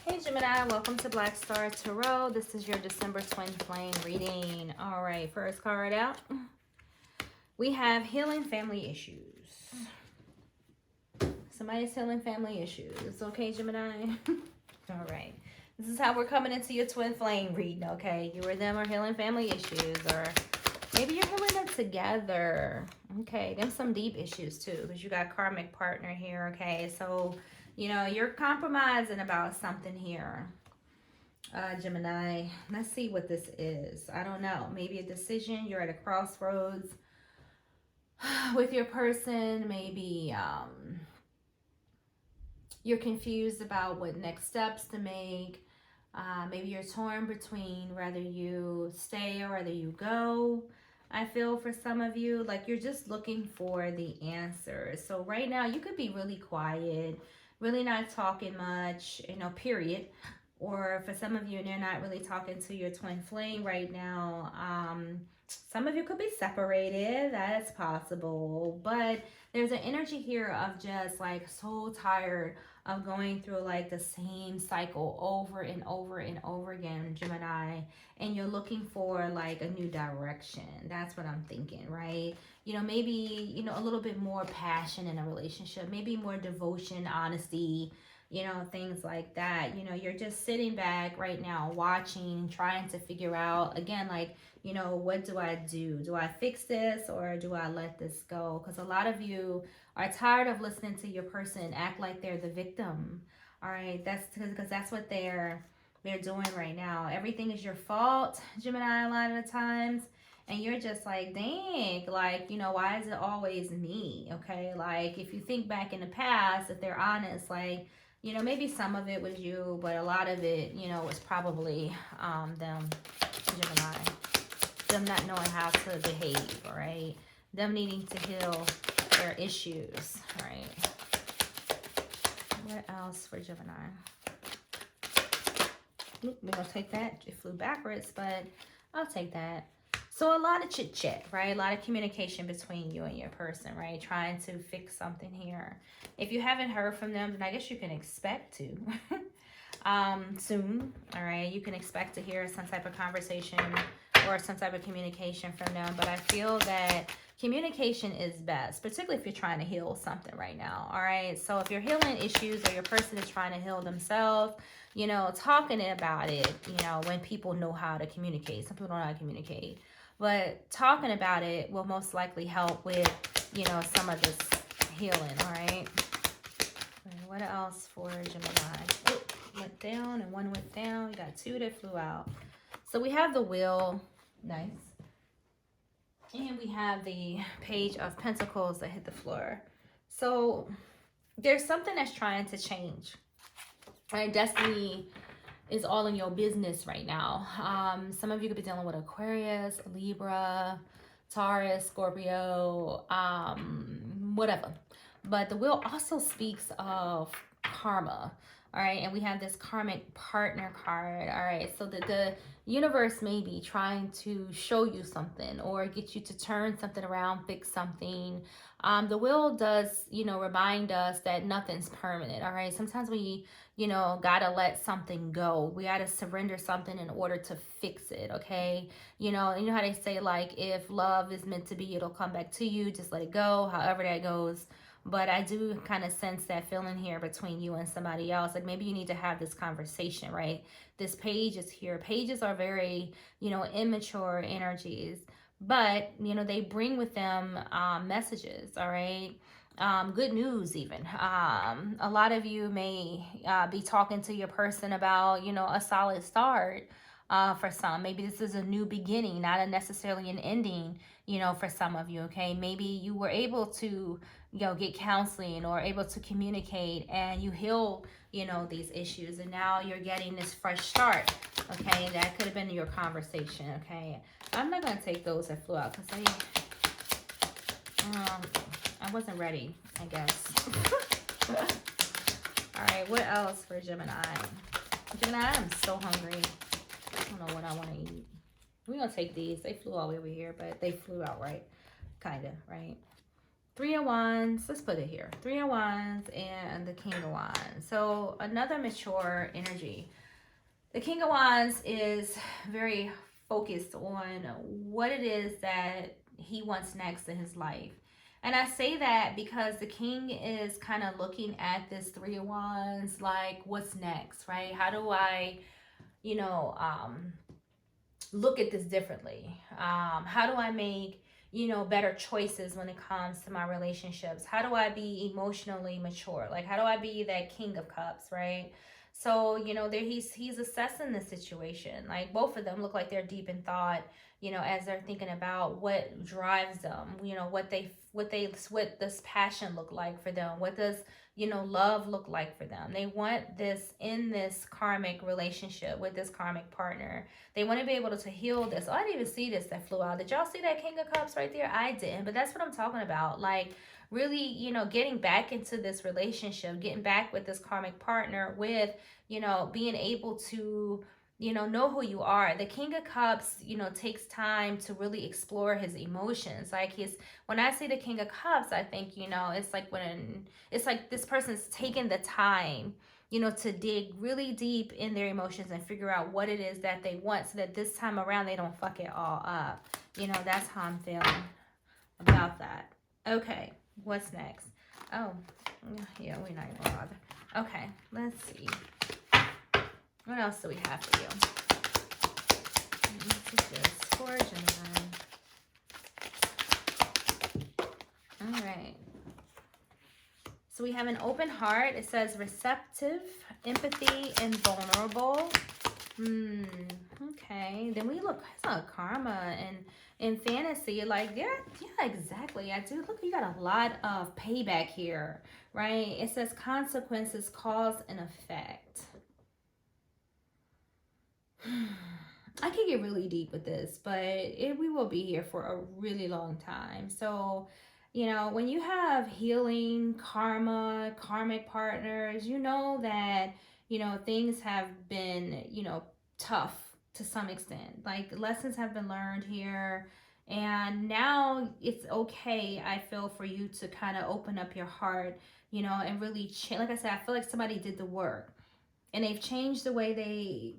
Hey Gemini, welcome to Black Star Tarot. This is your December twin flame reading. All right, first card out. We have healing family issues. Somebody's healing family issues. Okay, Gemini? All right. This is how we're coming into your twin flame reading, okay? You or them are healing family issues, or maybe you're healing them together. Okay, them some deep issues too, because you got karmic partner here, okay? So, you know, you're compromising about something here, Gemini. Let's see what this is. I don't know. Maybe a decision. You're at a crossroads with your person. Maybe you're confused about what next steps to make. Maybe you're torn between whether you stay or whether you go. I feel for some of you, like you're just looking for the answer. So right now you could be really quiet, really not talking much, you know, period. Or for some of you, they're not really talking to your twin flame right now. Some of you could be separated. That's possible. But there's an energy here of just like so tired of going through like the same cycle over and over and over again, Gemini, and you're looking for like a new direction. That's what I'm thinking, right? You know, maybe, you know, a little bit more passion in a relationship, maybe more devotion, honesty, you know, things like that. You know, you're just sitting back right now watching, trying to figure out again, like, you know, what do I do? Do I fix this or do I let this go? Because a lot of you are tired of listening to your person act like they're the victim. All right, that's because that's what they're doing right now. Everything is your fault, Gemini, a lot of the times. And you're just like, dang, like, you know, why is it always me? Okay, like if you think back in the past, if they're honest, like, you know, maybe some of it was you, but a lot of it, you know, was probably them, Gemini. Them not knowing how to behave, all right? Them needing to heal their issues, all right? What else for Gemini? Oop, we're going to take that. It flew backwards, but I'll take that. So a lot of chit chat, right? A lot of communication between you and your person, right? Trying to fix something here. If you haven't heard from them, then I guess you can expect to soon, all right? You can expect to hear some type of conversation or some type of communication from them. But I feel that communication is best, particularly if you're trying to heal something right now, all right? So if you're healing issues or your person is trying to heal themselves, you know, talking about it, you know, when people know how to communicate. Some people don't know how to communicate. But talking about it will most likely help with, you know, some of this healing, all right? And what else for Gemini? Oh, went down and one went down. You got two that flew out. So we have the wheel. Nice. And we have the Page of Pentacles that hit the floor. So there's something that's trying to change. Right? Destiny is all in your business right now. Some of you could be dealing with Aquarius, Libra, Taurus, Scorpio, whatever. But the wheel also speaks of karma. All right, and we have this karmic partner card. All right, so the universe may be trying to show you something or get you to turn something around, fix something. The wheel does, you know, remind us that nothing's permanent. All right, sometimes we, you know, gotta let something go. We gotta surrender something in order to fix it. Okay, you know how they say, like, if love is meant to be, it'll come back to you. Just let it go. However that goes. But I do kind of sense that feeling here between you and somebody else. Like maybe you need to have this conversation, right? This page is here. Pages are very, you know, immature energies. But, you know, they bring with them messages, all right? Good news even. A lot of you may be talking to your person about, you know, a solid start. For some, maybe this is a new beginning, not necessarily an ending, you know, for some of you, okay? Maybe you were able to, you know, get counseling or able to communicate and you heal, you know, these issues, and now you're getting this fresh start, okay? That could have been your conversation, okay? I'm not going to take those that flew out because I wasn't ready, I guess. All right, what else for Gemini? Gemini, I'm so hungry. I don't know what I want to eat. We're going to take these. They flew all the way over here, but they flew out right. Kind of, right? Three of Wands, let's put it here. Three of Wands and the King of Wands. So another mature energy. The King of Wands is very focused on what it is that he wants next in his life. And I say that because the king is kind of looking at this Three of Wands, like, what's next, right? How do I, you know, look at this differently? How do I make, better choices when it comes to my relationships? How do I be emotionally mature? Like, how do I be that King of Cups, right? So, there he's assessing the situation. Like, both of them look like they're deep in thought, as they're thinking about what drives them, what this passion look like for them. What does, love look like for them? They want this in this karmic relationship with this karmic partner. They want to be able to heal this. Oh, I didn't even see this that flew out. Did y'all see that King of Cups right there? I didn't, but that's what I'm talking about. Like, really, getting back into this relationship, getting back with this karmic partner with, being able to, know who you are. The King of Cups, takes time to really explore his emotions. Like, when I say the King of Cups, I think, it's like this person's taking the time, to dig really deep in their emotions and figure out what it is that they want so that this time around they don't fuck it all up. That's how I'm feeling about that. Okay, what's next? Oh, yeah, we're not even bother. Okay, let's see. What else do we have for you? This is this for Gemini. All right. So we have an open heart. It says receptive, empathy, and vulnerable. Okay. Then we look at karma and in fantasy. Like, yeah, exactly. I do. Look, you got a lot of payback here, right? It says consequences, cause, and effect. I could get really deep with this, but we will be here for a really long time. So, when you have healing, karma, karmic partners, that, things have been, tough to some extent. Like, lessons have been learned here. And now it's okay, I feel, for you to kind of open up your heart, and really change. Like I said, I feel like somebody did the work. And they've changed the way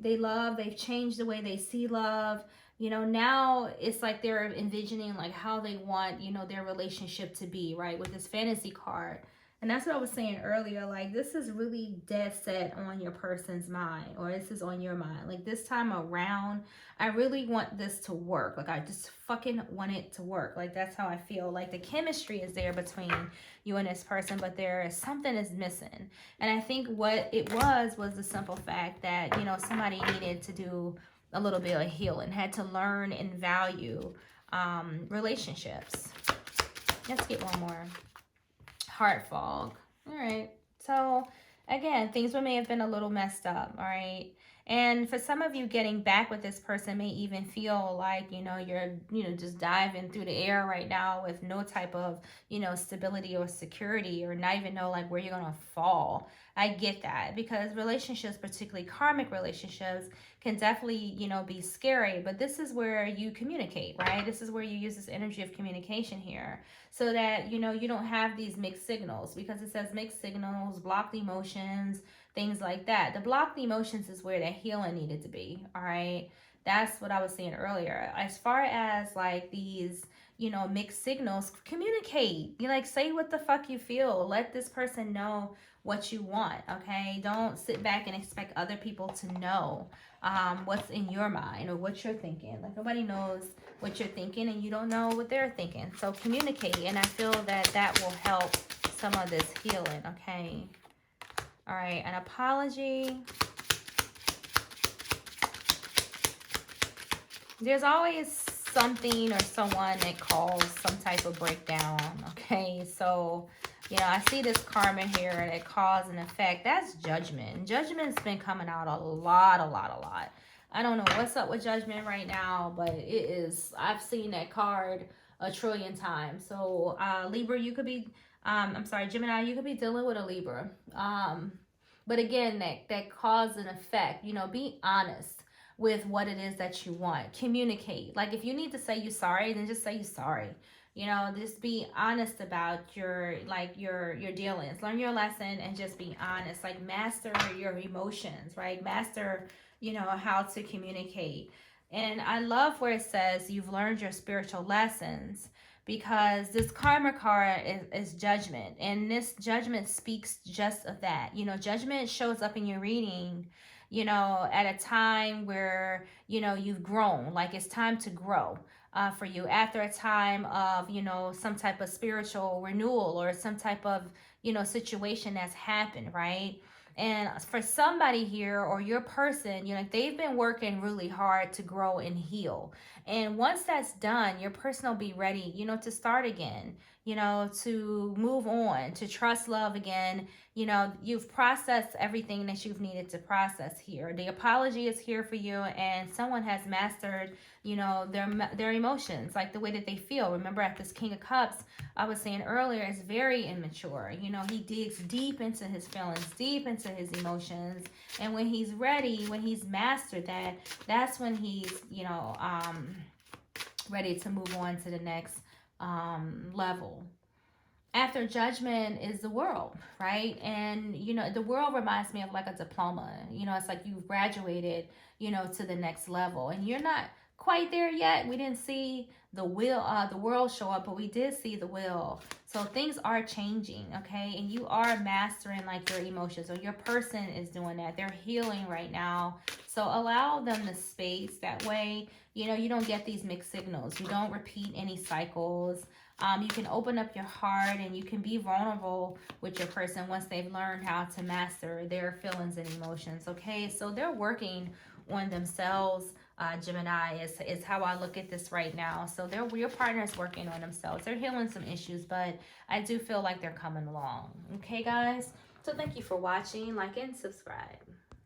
they love. They've changed the way they see love. Now it's like they're envisioning like how they want, their relationship to be, right? With this fantasy card. And that's what I was saying earlier. Like, this is really dead set on your person's mind, or this is on your mind. Like, this time around, I really want this to work. Like, I just fucking want it to work. Like, that's how I feel. Like, the chemistry is there between you and this person, but there is something is missing. And I think what it was the simple fact that, somebody needed to do a little bit of healing, had to learn and value relationships. Let's get one more. Heart fog. All right. So again, things may have been a little messed up. All right. And for some of you, getting back with this person may even feel like, you're, just diving through the air right now with no type of, stability or security, or not even know like where you're going to fall. I get that, because relationships, particularly karmic relationships, can definitely, be scary. But this is where you communicate, right? This is where you use this energy of communication here, so that, you don't have these mixed signals, because it says mixed signals, blocked emotions, things like that. The blocked emotions is where the healing needed to be, all right? That's what I was saying earlier. As far as like these, mixed signals, communicate. Say what the fuck you feel. Let this person know what you want, okay? Don't sit back and expect other people to know what's in your mind or what you're thinking. Like, nobody knows what you're thinking, and you don't know what they're thinking. So communicate, and I feel that will help some of this healing, okay? All right, an apology. There's always something or someone that calls some type of breakdown, okay? So, I see this karma here that cause and effect. That's judgment. Judgment's been coming out a lot. I don't know what's up with judgment right now, but it is. I've seen that card a trillion times. So, Libra, you could be, Gemini, you could be dealing with a Libra. But again, that cause and effect, be honest with what it is that you want. Communicate. Like, if you need to say you're sorry, then just say you're sorry. You know, just be honest about your like your dealings. Learn your lesson and just be honest. Like master your emotions, right? Master, you know, how to communicate. And I love where it says you've learned your spiritual lessons, because this karma card is judgment, and this judgment speaks just of that. You know, judgment shows up in your reading, you know, at a time where, you know, you've grown, like it's time to grow, for you after a time of, you know, some type of spiritual renewal or some type of, you know, situation that's happened, right? And for somebody here or your person, you know, they've been working really hard to grow and heal. And once that's done, your person will be ready, you know, to start again, you know, to move on, to trust love again. You know, you've processed everything that you've needed to process here. The apology is here for you, and someone has mastered, you know, their emotions, like the way that they feel. Remember, at this King of Cups, I was saying earlier, is very immature. You know, he digs deep into his feelings, deep into his emotions, and when he's ready, when he's mastered that, that's when he's, you know, ready to move on to the next level. After judgment is the world, right? And you know, the world reminds me of like a diploma. You know, it's like you've graduated, you know, to the next level, and you're not quite there yet. We didn't see the world show up, but we did see the will. So things are changing, okay? And you are mastering like your emotions, or your person is doing that. They're healing right now. So allow them the space. That way, you know, you don't get these mixed signals. You don't repeat any cycles. You can open up your heart and you can be vulnerable with your person once they've learned how to master their feelings and emotions. Okay, so they're working on themselves. Gemini is how I look at this right now. So your partner is working on themselves. They're healing some issues, but I do feel like they're coming along. Okay, guys. So thank you for watching. Like and subscribe.